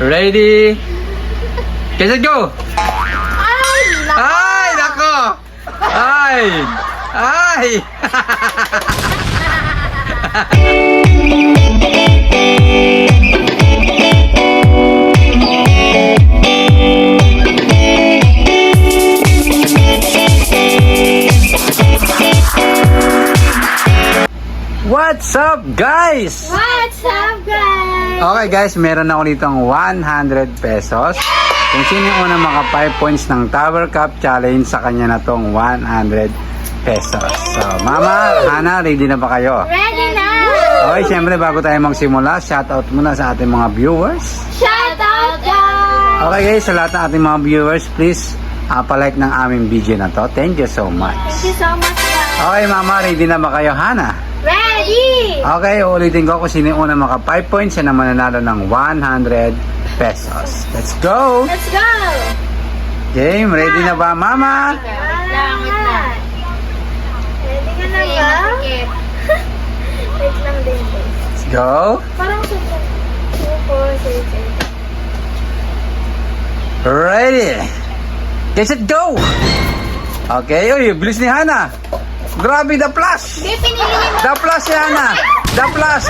Ready? Get it, go! Ay! Ay, nako! Ay! Ay! What's up, guys? What's up, guys? Okay guys, meron ako ditong 100 pesos. Kung sino yung unang maka 5 points ng Tower Cup Challenge, sa kanya na tong 100 pesos. So, Mama, Hana, ready na ba kayo? Ready na! Okay, syempre bago tayo magsimula, shoutout muna sa ating mga viewers. Shout out, guys! Okay guys, sa lahat ng ating mga viewers, please palike ng aming video na to. Thank you so much. Thank you so much, guys. Okay Mama, ready na ba kayo, Hana? Ready! Okay, ulitin ko kung sino yung unang maka 5 points, yan ang mananalo ng 100 pesos. Let's go! Let's go! Game, ready na ba, Mama? Wait lang. Ready ka na ba? Wait lang din, guys. Let's go! Parang super. Super. Ready! Get it, go! Okay, uy, bilis ni Hana. Grabe, the plus! Hindi, pinili mo. The plus si Hana! The plus!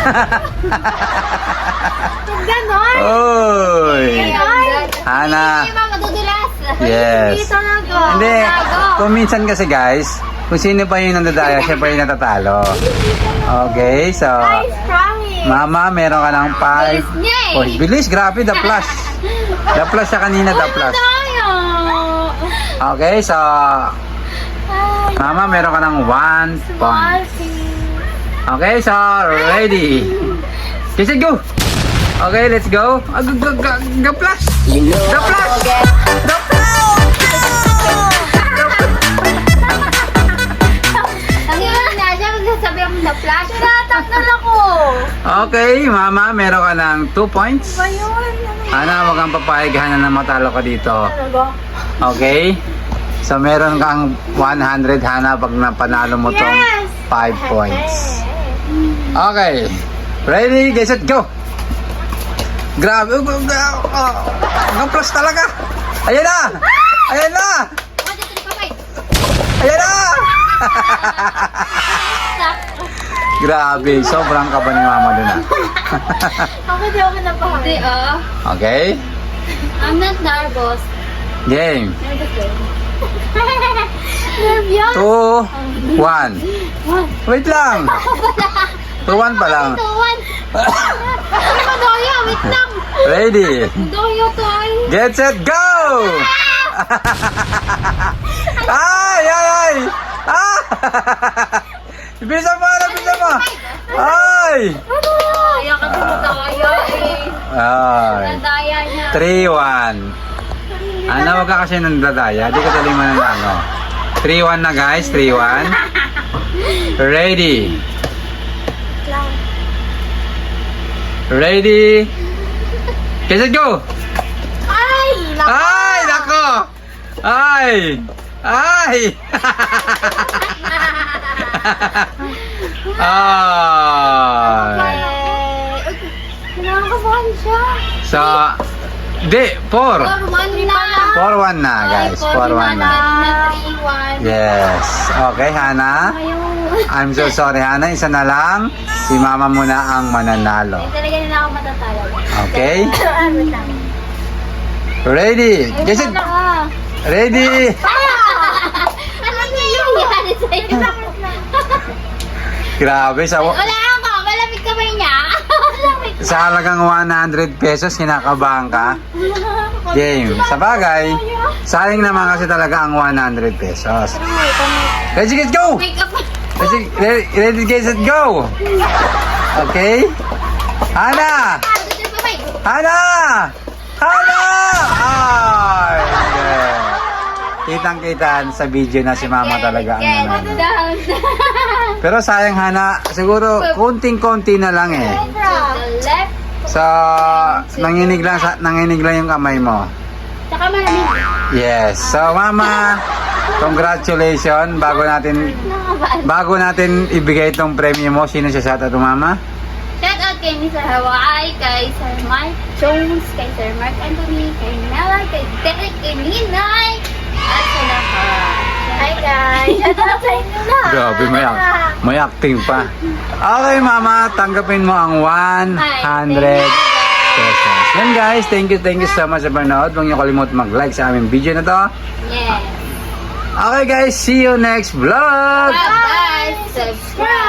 Ganon. Uy! Ganon. Hana! Hindi ba madudulas? Yes. Hindi talaga. Hindi, Tago. kung minsan kasi guys, kung sino pa yung nandadaya, siya pa yung natatalo. Okay, so, Guys, promise. Mama, meron ka ng 5 Bilis niya eh. points. Bilis, grabe, the plus. The plus siya kanina, the plus. Tayo. Okay, so, Mama, meron ka ng 1 point. Okay, so, ready. Kiss it, go! Okay, let's go. The plus! The plus! The Ang yun na siya, magsasabi ako na flash. Tataknal ako. Okay, Mama, meron ka ng 2 points. Ba yun? Ana, wag kang papayag, Hana, na matalo ka dito. Ano ba? Okay? So, meron kang 100, Hana, pag napanalo mo tong Yes! 5 points. Okay. Ready, get set, go! Grabe. Ang plus talaga. Ayan na! Ayan na! Ayan na! Grabe, sobrang kaba ni Mama dun ah. Ako di ako napakali. Hindi ah. Okay? I'm not nervous. Game. Nervous? 2, 1. Wait lang. 2, 1 pa lang. Tuwan. Ano ba doyo? Wait lang. Ready. Doyo to ay. Get set, go! Ay, ay, ay! Ah! Bisa mo, bisa mo! Ay! Kaya ka daya eh. Ay. Daya niya. 3-1. Ano, wag ka kasi nandadaya. Di ka tuloy mananalo. 3-1 na guys, 3-1. Ready. Ready. Get it, go! Ay! Ay, nako! Ay! Ay! Ay! Kinakabahan siya. So, di, 4. 4-1 na. 4-1 na, guys. 4-1 na. 3-1. Yes. Okay, Hana. I'm so sorry, Hana. Isa na lang. Si Mama muna ang mananalo. Talaga nila ako matatalo. Okay? Ready? Get it. Ready? Ano nangyayari sa'yo? Grabe. Wala ako. Malamig kamay niya. Malamig. Sa halagang 100 pesos, kinakabahan ka. Game. Sa bagay, sayang naman kasi talaga ang 100 pesos. Ready, get go! Wake up. Ready, get set, go! Okay? Hana! Hana! Hana! Ay! Hindi. Kitang-kita sa video na si Mama talaga ang nanalo. Down. Pero sayang, Hana, siguro konting-konti na lang eh. To the left. So, nanginig lang yung kamay mo. Tsaka malamig. Yes. So, Mama, congratulations. Bago natin ibigay itong premyo mo, sino siya shoutout mo, Mama? Shout out kay Mr. Hawaii, kay Sir Mike, Jones, kay Sir Mark Anthony, kay Nala, kay Derek, kay Ninay, at sa lahat. Hi guys! Shout out sa inyo lahat! Grabe, may acting pa. Okay, mama, tanggapin mo ang 100 pesos. Yan guys, thank you so much sa panood. Huwag niyo kalimutan mag-like sa aming video na to. Yes! Okay guys, see you next vlog! Bye-bye! Subscribe!